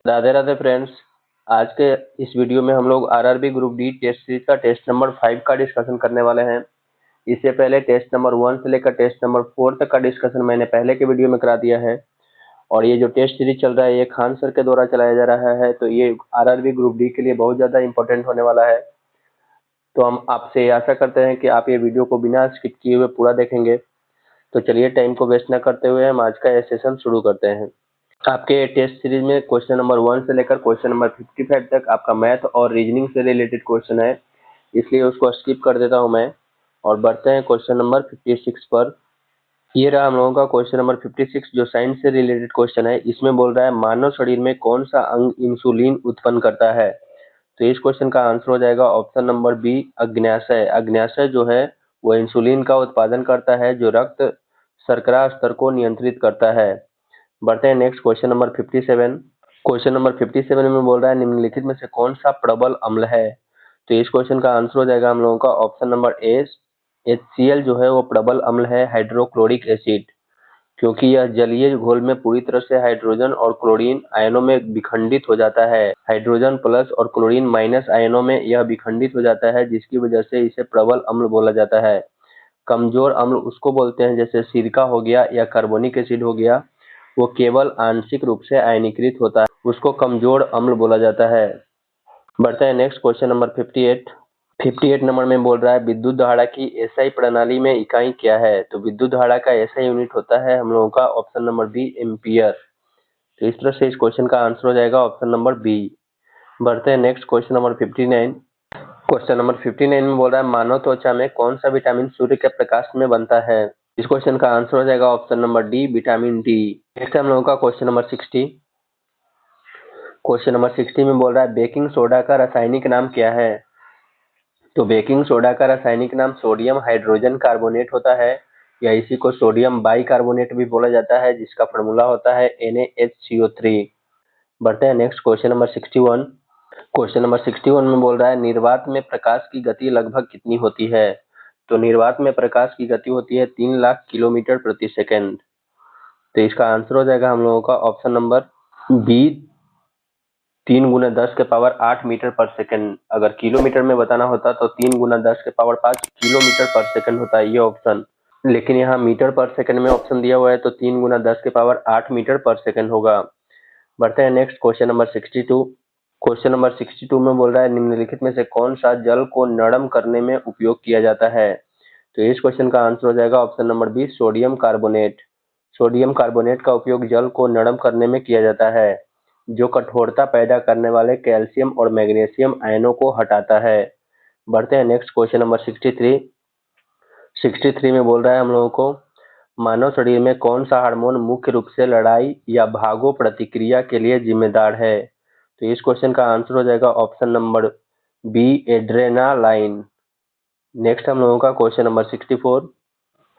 Radhe Radhe friends. आज के इस वीडियो में हम लोग RRB group D test series का टेस्ट नंबर 5 का डिस्कशन करने वाले हैं। इससे पहले टेस्ट नंबर 1 से लेकर टेस्ट नंबर 4 तक का डिस्कशन मैंने पहले के वीडियो में करा दिया है। और ये जो टेस्ट सीरीज चल रहा है ये खान सर के द्वारा चलाया जा रहा है, तो ये आरआरबी ग्रुप डी के लिए बहुत ज्यादा इंपॉर्टेंट होने वाला है। तो हम आपसे आशा करते हैं कि आप ये वीडियो को बिना स्किप किए हुए पूरा देखेंगे। तो चलिए टाइम को वेस्ट न करते हुए हम आज का ये सेशन शुरू करते हैं। आपके टेस्ट सीरीज में क्वेश्चन नंबर 1 से लेकर क्वेश्चन नंबर 55 तक आपका मैथ और रीजनिंग से रिलेटेड क्वेश्चन है, इसलिए उसको स्किप कर देता हूं मैं और बढ़ते हैं क्वेश्चन नंबर 56 पर। ये रहा हम लोगों का क्वेश्चन नंबर 56 जो साइंस से रिलेटेड क्वेश्चन है। इसमें बोल रहा है मानव शरीर में कौन सा अंग इंसुलिन उत्पन्न करता है। तो इस क्वेश्चन का आंसर हो जाएगा ऑप्शन नंबर बी, अग्न्याशय। अग्न्याशय जो है वो इंसुलिन का उत्पादन करता है जो रक्त शर्करा स्तर को नियंत्रित करता है। बढ़ते हैं next question number 57। Question number 57 में बोल रहा है निम्नलिखित में से कौन सा प्रबल अम्ल है। तो इस क्वेश्चन का आंसर हो जाएगा हम लोगों का ऑप्शन नंबर ए, HCl जो है वो प्रबल अम्ल है, हाइड्रोक्लोरिक एसिड। क्योंकि यह जलीय घोल में पूरी तरह से हाइड्रोजन और क्लोरीन आयनों में विखंडित हो जाता है। हाइड्रोजन प्लस और क्लोरीन माइनस आयनों में यह विखंडित हो जाता है, जिसकी वजह से इसे प्रबल अम्ल बोला जाता है। कमजोर अम्ल उसको बोलते हैं जैसे सिरका हो गया या कार्बोनिक एसिड हो गया, वो केवल आंशिक रूप से आयनीकृत होता है, उसको कमजोर अम्ल बोला जाता है। बढ़ते हैं नेक्स्ट क्वेश्चन नंबर 58 नंबर में बोल रहा है विद्युत धारा की एसआई प्रणाली में इकाई क्या है। तो विद्युत धारा का एसआई यूनिट होता है हम लोगों का ऑप्शन नंबर बी, एम्पियर। तो इस तरह से इस क्वेश्चन का आंसर हो जाएगा ऑप्शन नंबर बी। बढ़ते हैं next question number 59। Question number 59 में बोल रहा है मानव त्वचा में कौन सा विटामिन सूर्य के प्रकाश में बनता है। इस क्वेश्चन का आंसर हो जाएगा option number D, vitamin D. Next हम लोगों का क्वेश्चन नंबर 60। क्वेश्चन नंबर 60 में बोल रहा है बेकिंग सोडा का रासायनिक नाम क्या है। तो बेकिंग सोडा का रासायनिक नाम सोडियम हाइड्रोजन कार्बोनेट होता है, या इसी को सोडियम बाई कार्बोनेट भी बोला जाता है, जिसका फॉर्मूला होता है NaHCO3। बढ़ते हैं next question number 61। Question number 61 में बोल रहा है निर्वात में प्रकाश की गति लगभग कितनी होती है। तो निर्वात में प्रकाश की गति होती है 3 लाख किलोमीटर प्रति सेकंड। तो इसका आंसर हो जाएगा हम लोगों का ऑप्शन नंबर बी, 3 गुना 10 के पावर 8 मीटर पर सेकंड। अगर किलोमीटर में बताना होता तो 3 गुना 10 के पावर 5 किलोमीटर पर सेकंड होता है ये ऑप्शन, लेकिन यहाँ मीटर पर सेकंड में ऑप्शन दिया हुआ है तो 3 गुना 10 के पावर 8 मीटर पर सेकंड होगा। बढ़ते हैं next question number 62। Question number 62 में बोल रहा है निम्नलिखित में से कौन सा जल को नरम करने में उपयोग किया जाता है। तो इस क्वेश्चन का आंसर हो जाएगा option number B, sodium carbonate. Sodium carbonate का उपयोग जल को नरम करने में किया जाता है, जो कठोरता पैदा करने वाले कैल्शियम और मैग्नीशियम आयनों को हटाता है। बढ़ते हैं नेक्स्ट क्वेश्चन नंबर 63। 63 में बोल रहा है हम लोगों को मानव शरीर में कौन सा हार्मोन मुख्य रूप से लड़ाई या भागो प्रतिक्रिया के लिए जिम्मेदार है। तो इस क्वेश्चन का आंसर हो जाएगा option number B, adrenaline. Next हम लोगों का क्वेश्चन नंबर 64।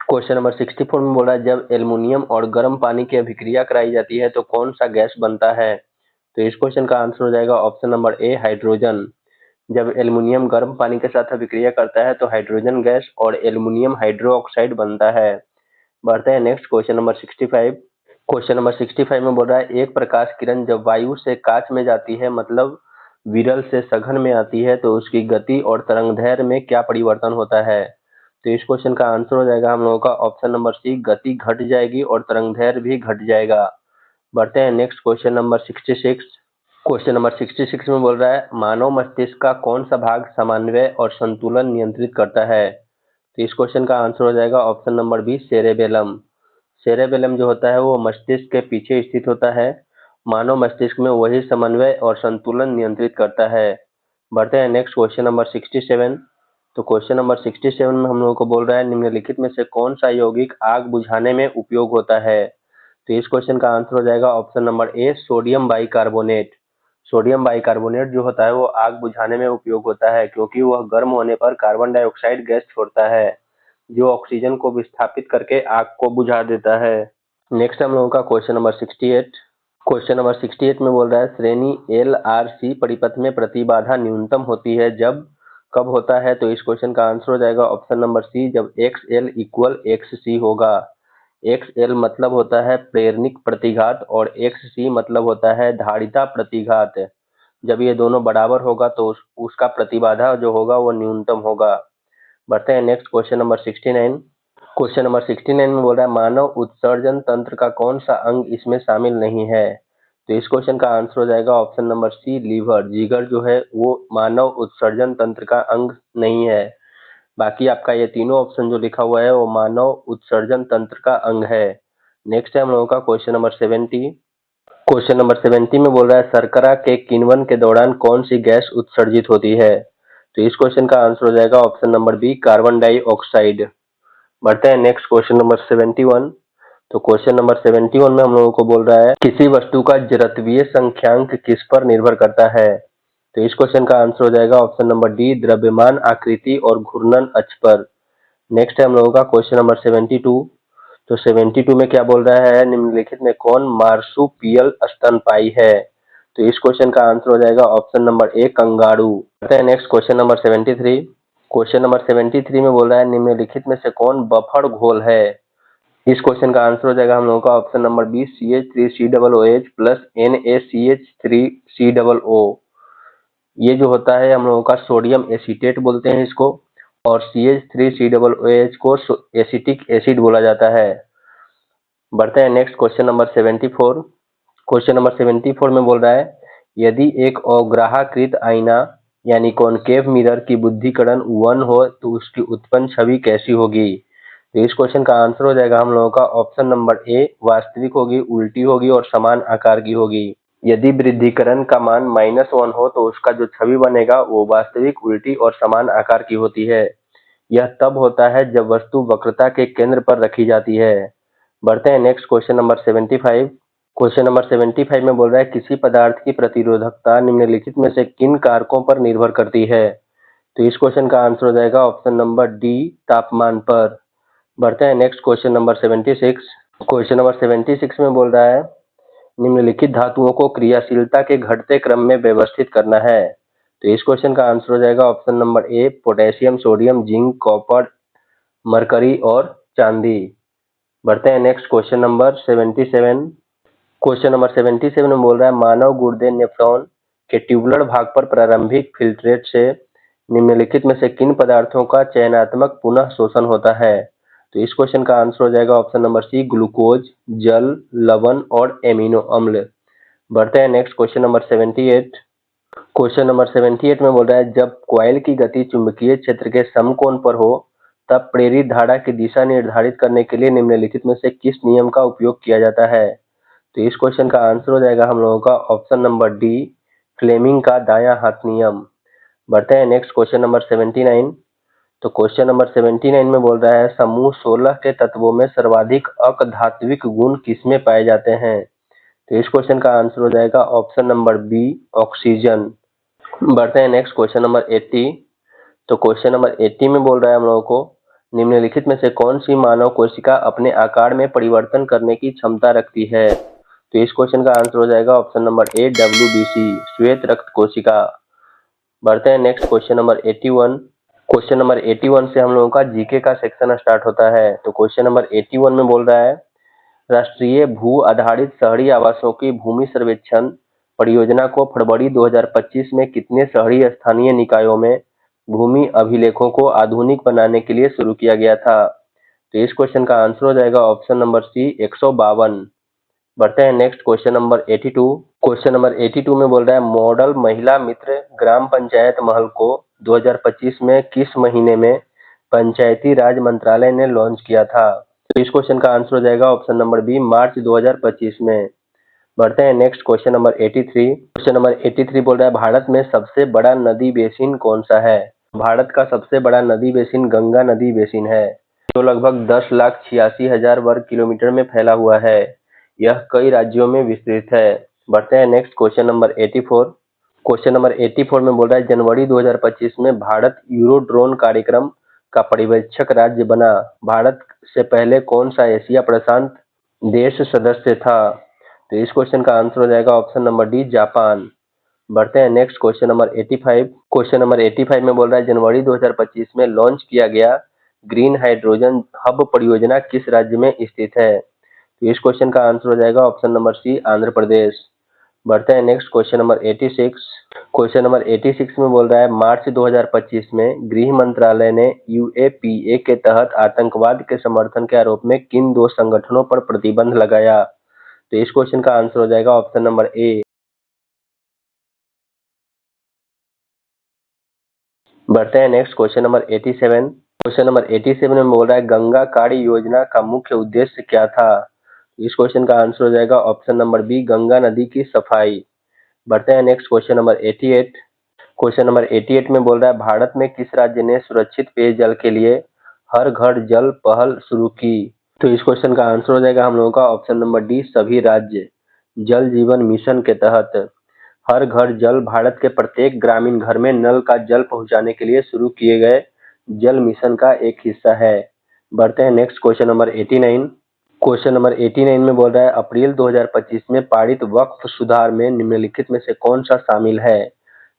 क्वेश्चन नंबर 64 में बोला जब एल्युमिनियम और गर्म पानी की अभिक्रिया कराई जाती है तो कौन सा गैस बनता है। तो इस क्वेश्चन का आंसर हो जाएगा ऑप्शन नंबर ए, हाइड्रोजन। जब एल्युमिनियम गर्म पानी के साथ अभिक्रिया करता है तो हाइड्रोजन गैस और एल्युमिनियम हाइड्रोक्साइड बनता है। बढ़ते हैं next question number 65। Question number 65 में बोल रहा है एक प्रकाश किरण जब वायु से कांच में जाती है, मतलब विरल से सघन में आती है, तो उसकी गति और तरंगदैर्घ्य में क्या परिवर्तन होता है। तो इस क्वेश्चन का आंसर हो जाएगा हम लोगों का ऑप्शन नंबर सी, गति घट जाएगी और तरंगदैर्घ्य भी घट जाएगा। बढ़ते हैं next question number 66। Question number 66 में बोल रहा है मानव मस्तिष्क का कौन सा भाग समन्वय और संतुलन नियंत्रित करता है। तो इस क्वेश्चन का आंसर हो जाएगा option number B, cerebellum. Cerebellum जो होता है वो मस्तिष्क के पीछे स्थित होता है। मानव मस्तिष्क में वही समन्वय और संतुलन नियंत्रित करता है। बढ़ते हैं नेक्स्ट क्वेश्चन नंबर 67। तो क्वेश्चन नंबर 67 में हम लोगों को बोल रहा है निम्नलिखित में से कौन सा यौगिक आग बुझाने में उपयोग होता है। तो इस क्वेश्चन का आंसर हो जाएगा option number A, sodium bicarbonate. Sodium bicarbonate जो होता है वो आग बुझाने में उपयोग होता है, क्योंकि वह गर्म होने पर कार्बन डाइऑक्साइड गैस छोड़ता है, जो ऑक्सीजन को विस्थापित करके आग को बुझा देता है। नेक्स्ट हम लोगों का क्वेश्चन नंबर 68। क्वेश्चन नंबर 68 में बोल रहा है श्रेणी LRC परिपथ में प्रतिबाधा न्यूनतम होती है जब, कब होता है। तो इस क्वेश्चन का आंसर हो जाएगा ऑप्शन नंबर सी, जब XL इक्वल XC होगा। XL मतलब होता है प्रेरणिक प्रतिघात और XC मतलब होता है धारिता प्रतिघात। जब ये दोनों बराबर होगा तो उसका प्रतिबाधा जो होगा वो न्यूनतम होगा। बढ़ते हैं next question number 69। Question number 69 में बोल रहा है मानव उत्सर्जन तंत्र का कौन सा अंग इसमें शामिल नहीं है। तो इस क्वेश्चन का आंसर हो जाएगा ऑप्शन नंबर सी, लीवर। जिगर जो है वो मानव उत्सर्जन तंत्र का अंग नहीं है। बाकी आपका ये तीनों ऑप्शन जो लिखा हुआ है वो मानव उत्सर्जन तंत्र का अंग है। नेक्स्ट है हम लोगों का क्वेश्चन नंबर 70। क्वेश्चन नंबर 70 में बोल रहा है शर्करा के किण्वन के दौरान कौन सी गैस उत्सर्जित होती है। तो इस क्वेश्चन का आंसर हो जाएगा option number B, carbon dioxide. बढ़ते हैं नेक्स्ट क्वेश्चन नंबर 71। तो क्वेश्चन नंबर 71 में हम लोगों को बोल रहा है किसी वस्तु का जड़त्वीय संख्यांक किस पर निर्भर करता है। तो इस क्वेश्चन का आंसर हो जाएगा ऑप्शन नंबर डी, द्रव्यमान आकृति और घूर्णन अक्ष पर। नेक्स्ट है हम लोगों का क्वेश्चन नंबर 72। तो 72 में क्या बोल रहा है निम्नलिखित में कौन मार्सुपियल स्तनपायी है। तो इस क्वेश्चन का आंसर हो जाएगा ऑप्शन नंबर ए, कंगारू। बढ़ते हैं next question number 73। Question number 73 में बोल रहा है निम्नलिखित में से कौन बफर घोल है। इस क्वेश्चन का आंसर हो जाएगा हम लोगों का option number B, CH3COOH plus NaCH3COO। ये जो होता है हम लोगों का सोडियम एसीटेट बोलते हैं इसको, और CH3COOH को एसिटिक एसिड बोला जाता है। बढ़ते हैं next question number 74। Question number 74 में बोल रहा है यदि एक अग्राह्यकृत आईना यानी कॉनकेव मिरर की बुद्धिकरण 1 हो तो उसकी उत्पन्न छवि कैसी होगी। तो इस क्वेश्चन का आंसर हो जाएगा हम लोगों का ऑप्शन नंबर ए, वास्तविक होगी, उल्टी होगी और समान आकार की होगी। यदि वृद्धिकरण का मान -1 हो तो उसका जो छवि बनेगा वो वास्तविक, उल्टी और समान आकार की होती है। यह तब होता है जब वस्तु वक्रता के केंद्र पर रखी जाती है। बढ़ते हैं next question number 75। Question number 75 में बोल रहा है किसी पदार्थ की प्रतिरोधकता निम्नलिखित में से किन कारकों पर निर्भर करती है। तो इस क्वेश्चन का आंसर हो जाएगा ऑप्शन नंबर डी, तापमान पर। बढ़ते हैं next question number 76। Question number 76 में बोल रहा है निम्नलिखित धातुओं को क्रियाशीलता के घटते क्रम में व्यवस्थित करना है। तो इस क्वेश्चन का आंसर हो जाएगा option number A, potassium, sodium, zinc, copper, mercury और चांदी। बढ़ते हैं next question number 77। Question number 77 में बोल रहा है मानव गुर्दे नेफ्रॉन के ट्यूबुलर भाग पर प्रारंभिक फिल्ट्रेट से निम्नलिखित में से किन पदार्थों का चयनात्मक पुनः शोषण होता है। तो इस क्वेश्चन का आंसर हो जाएगा ऑप्शन नंबर सी, ग्लूकोज, जल, लवण और एमिनो अम्ल। बढ़ते हैं next question number 78। Question number 78 में बोल रहा है जब कॉइल की गति चुंबकीय क्षेत्र के समकोण पर हो तब प्रेरित धारा की दिशा निर्धारित करने के लिए निम्नलिखित में से किस नियम का उपयोग किया जाता है। तो इस क्वेश्चन का आंसर हो जाएगा हम लोगों का ऑप्शन नंबर डी, फ्लेमिंग का दायां हाथ नियम। बढ़ते हैं नेक्स्ट क्वेश्चन नंबर 79। तो क्वेश्चन नंबर 79 में बोल रहा है समूह 16 के तत्वों में सर्वाधिक अकधात्विक गुण किसमें पाए जाते हैं। तो इस क्वेश्चन का आंसर हो जाएगा ऑप्शन नंबर बी, ऑक्सीजन। बढ़ते हैं नेक्स्ट क्वेश्चन नंबर 80। तो क्वेश्चन नंबर 80 में बोल रहा है हम लोगों को निम्नलिखित में से कौन सी मानव कोशिका अपने आकार में परिवर्तन करने की क्षमता रखती है। तो इस क्वेश्चन का आंसर हो जाएगा ऑप्शन नंबर ए, WBC, श्वेत रक्त कोशिका। बढ़ते हैं next question number 81। Question number 81 से हम लोगों का जीके का सेक्शन स्टार्ट होता है। तो क्वेश्चन नंबर 81 में बोल रहा है राष्ट्रीय भू आधारित शहरी आवासों की भूमि सर्वेक्षण परियोजना को फरवरी 2025 में कितने शहरी स्थानीय निकायों में भूमि अभिलेखों को आधुनिक बनाने के लिए शुरू किया गया था। तो इस क्वेश्चन का आंसर हो जाएगा ऑप्शन नंबर सी, 152। बढ़ते हैं next question number 82। Question number 82 में बोल रहा है मॉडल महिला मित्र ग्राम पंचायत महल को 2025 में किस महीने में पंचायती राज मंत्रालय ने लॉन्च किया था। तो इस क्वेश्चन का आंसर हो जाएगा ऑप्शन नंबर बी, मार्च 2025 में। बढ़ते हैं next question number 83। Question number 83 बोल रहा है भारत में सबसे बड़ा नदी बेसिन कौन सा है। भारत का सबसे बड़ा नदी बेसिन गंगा नदी बेसिन है जो लगभग 10,86,000 वर्ग किलोमीटर में फैला हुआ है। यह कई राज्यों में विस्तृत है। बढ़ते हैं next question number 84। Question number 84 में बोल रहा है जनवरी 2025 में भारत यूरोड्रोन कार्यक्रम का पर्यवेक्षक राज्य बना। भारत से पहले कौन सा एशिया प्रशांत देश सदस्य था। तो इस क्वेश्चन का आंसर हो जाएगा ऑप्शन नंबर डी, जापान। बढ़ते हैं next question number 85। Question number 85 में बोल रहा है जनवरी 2025 में लॉन्च किया गया ग्रीन हाइड्रोजन हब परियोजना किस राज्य में स्थित है? तो इस क्वेश्चन का आंसर हो जाएगा ऑप्शन नंबर सी, आंध्र प्रदेश। बढ़ते हैं next question number 86। Question number 86 में बोल रहा है, मार्च 2025 में गृह मंत्रालय ने यूएपीए के तहत आतंकवाद के समर्थन के आरोप में किन 2 संगठनों पर प्रतिबंध लगाया? तो इस क्वेश्चन का आंसर हो जाएगा ऑप्शन नंबर ए। बढ़ते हैं next question number 87। Question number 87 में बोल रहा है, गंगा कार्य योजना का मुख्य उद्देश्य क्या था? इस क्वेश्चन का आंसर हो जाएगा ऑप्शन नंबर बी, गंगा नदी की सफाई। बढ़ते हैं next question number 88। Question number 88 में बोल रहा है, भारत में किस राज्य ने सुरक्षित पेयजल के लिए हर घर जल पहल शुरू की? तो इस क्वेश्चन का आंसर हो जाएगा हम लोगों का ऑप्शन नंबर डी, सभी राज्य। जल जीवन मिशन के तहत हर घर जल भारत के प्रत्येक ग्रामीण घर में नल का जल पहुंचाने के लिए शुरू किए गए जल मिशन का एक हिस्सा है। बढ़ते हैं next question number 89। Question number 89 में बोल रहा है, अप्रैल 2025 में पारित वक्फ सुधार में निम्नलिखित में से कौन सा शामिल है?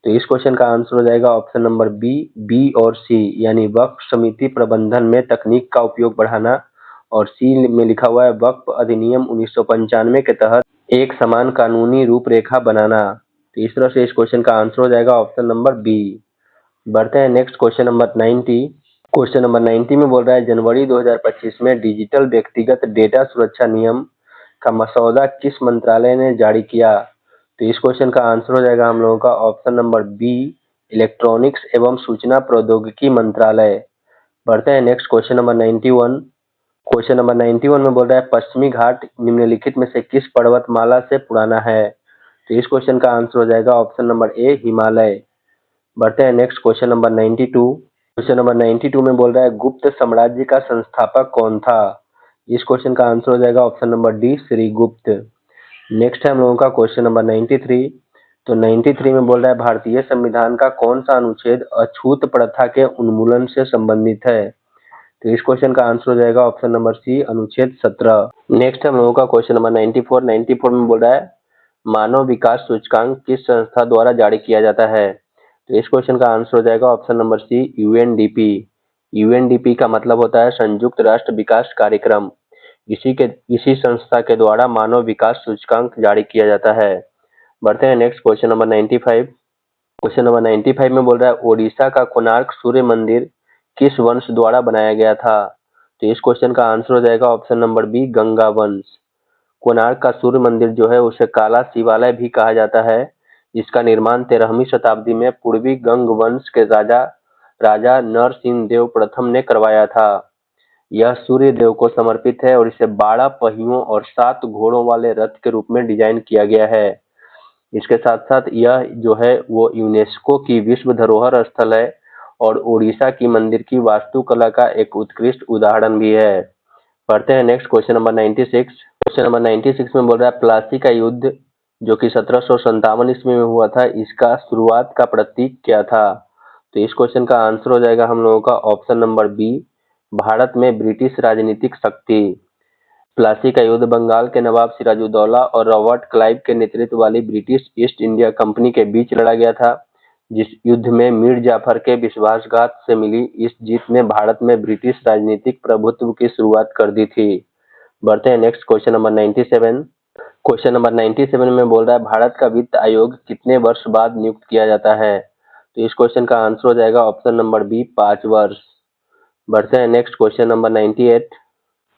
तो इस क्वेश्चन का आंसर हो जाएगा ऑप्शन नंबर बी और सी, यानी वक्फ समिति प्रबंधन में तकनीक का उपयोग बढ़ाना, और सी में लिखा हुआ है वक्फ अधिनियम 1995 के तहत एक समान कानूनी रूपरेखा बनाना। तो इस तरह से इस क्वेश्चन का आंसर हो जाएगा ऑप्शन नंबर बी। बढ़ते हैं next question number 90। Question number 90 में बोल रहा है, जनवरी 2025 में डिजिटल व्यक्तिगत डेटा सुरक्षा नियम का मसौदा किस मंत्रालय ने जारी किया? तो इस क्वेश्चन का आंसर हो जाएगा हम लोगों का ऑप्शन नंबर बी, इलेक्ट्रॉनिक्स एवं सूचना प्रौद्योगिकी मंत्रालय। बढ़ते हैं next question number 91। Question number 91 में बोल रहा है, पश्चिमी घाट निम्नलिखित में से किस पर्वतमाला से पुराना है? तो इस क्वेश्चन का आंसर हो जाएगा ऑप्शन नंबर ए, हिमालय। बढ़ते हैं next question number 92। Question number 92 में बोल रहा है, गुप्त साम्राज्य का संस्थापक कौन था? इस क्वेश्चन का आंसर हो जाएगा ऑप्शन नंबर डी, श्री गुप्त। नेक्स्ट है हम लोगों का क्वेश्चन नंबर 93। तो 93 में बोल रहा है, भारतीय संविधान का कौन सा अनुच्छेद अछूत प्रथा के उन्मूलन से संबंधित है? तो इस क्वेश्चन का आंसर हो जाएगा ऑप्शन नंबर सी, अनुच्छेद 17। नेक्स्ट हम लोगों का क्वेश्चन नंबर 94 में बोल रहा है, मानव विकास सूचकांक किस संस्था द्वारा जारी किया जाता है? तो इस क्वेश्चन का आंसर हो जाएगा option number C, UNDP. UNDP का मतलब होता है संयुक्त राष्ट्र विकास कार्यक्रम। इसी संस्था के द्वारा मानव विकास सूचकांक जारी किया जाता है। बढ़ते हैं next question number 95। Question number 95 में बोल रहा है, ओडिशा का कोणार्क सूर्य मंदिर किस वंश द्वारा बनाया गया था? तो इस क्वेश्चन का आंसर हो जाएगा ऑप्शन नंबर बी, गंगा वंश। कोणार्क का सूर्य मंदिर जो है उसे काला शिवालय भी कहा जाता है। इसका निर्माण 13वीं शताब्दी में पूर्वी गंग वंश के राजा नरसिंह देव प्रथम ने करवाया था। यह सूर्य देव को समर्पित है और इसे 12 पहियों और 7 घोड़ों वाले रथ के रूप में डिजाइन किया गया है। इसके साथ साथ यह जो है वो यूनेस्को की विश्व धरोहर स्थल है और ओडिशा की मंदिर की वास्तुकला का एक उत्कृष्ट उदाहरण भी है। पढ़ते हैं next question number 96। Question number 96 में बोल रहा है, प्लासी का युद्ध जो कि 1757 ईस्वी में हुआ था, इसका शुरुआत का प्रतीक क्या था? तो इस क्वेश्चन का आंसर हो जाएगा हम लोगों का ऑप्शन नंबर बी, भारत में ब्रिटिश राजनीतिक शक्ति। प्लासी का युद्ध बंगाल के नवाब सिराजुद्दौला और रॉबर्ट क्लाइव के नेतृत्व वाली ब्रिटिश ईस्ट इंडिया कंपनी के बीच लड़ा गया था। जिस युद्ध में मीर जाफर के विश्वासघात से मिली इस जीत ने भारत में ब्रिटिश राजनीतिक प्रभुत्व की शुरुआत कर दी थी। बढ़ते हैं next question number 97। Question number 97 में बोल रहा है, भारत का वित्त आयोग कितने वर्ष बाद नियुक्त किया जाता है? तो इस क्वेश्चन का आंसर हो जाएगा ऑप्शन नंबर बी, 5 वर्ष। बढ़ते हैं next question number 98।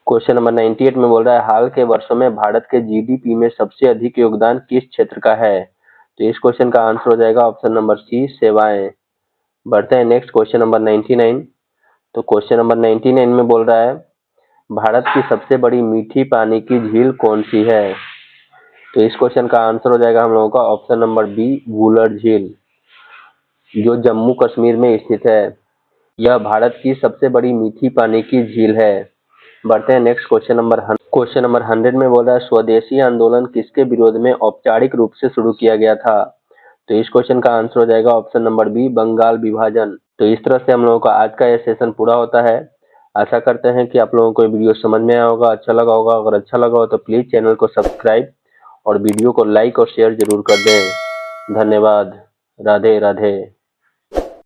Question number 98 में बोल रहा है, हाल के वर्षों में भारत के जीडीपी में सबसे अधिक योगदान किस क्षेत्र का है? तो इस क्वेश्चन का आंसर हो जाएगा ऑप्शन नंबर सी, सेवाएं। बढ़ते हैं नेक्स्ट क्वेश्चन नंबर 99। तो क्वेश्चन नंबर 99 में बोल रहा है, भारत की सबसे बड़ी मीठी पानी की झील कौन सी है? तो इस क्वेश्चन का आंसर हो जाएगा हम लोगों का ऑप्शन नंबर बी, वुलर झील, जो जम्मू कश्मीर में स्थित है। यह भारत की सबसे बड़ी मीठी पानी की झील है। बढ़ते हैं नेक्स्ट क्वेश्चन नंबर 100 में बोल रहा है, स्वदेशी आंदोलन किसके विरोध में औपचारिक रूप से शुरू किया गया था? तो इस क्वेश्चन का आंसर हो जाएगा ऑप्शन नंबर बी, बंगाल विभाजन। तो इस तरह से हम लोगों का आज का यह सेशन पूरा होता है। आशा करते हैं कि आप लोगों को वीडियो समझ में आया होगा, अच्छा लगा होगा। अगर अच्छा लगा हो तो प्लीज चैनल को सब्सक्राइब और वीडियो को लाइक और शेयर जरूर कर दें। धन्यवाद। राधे राधे।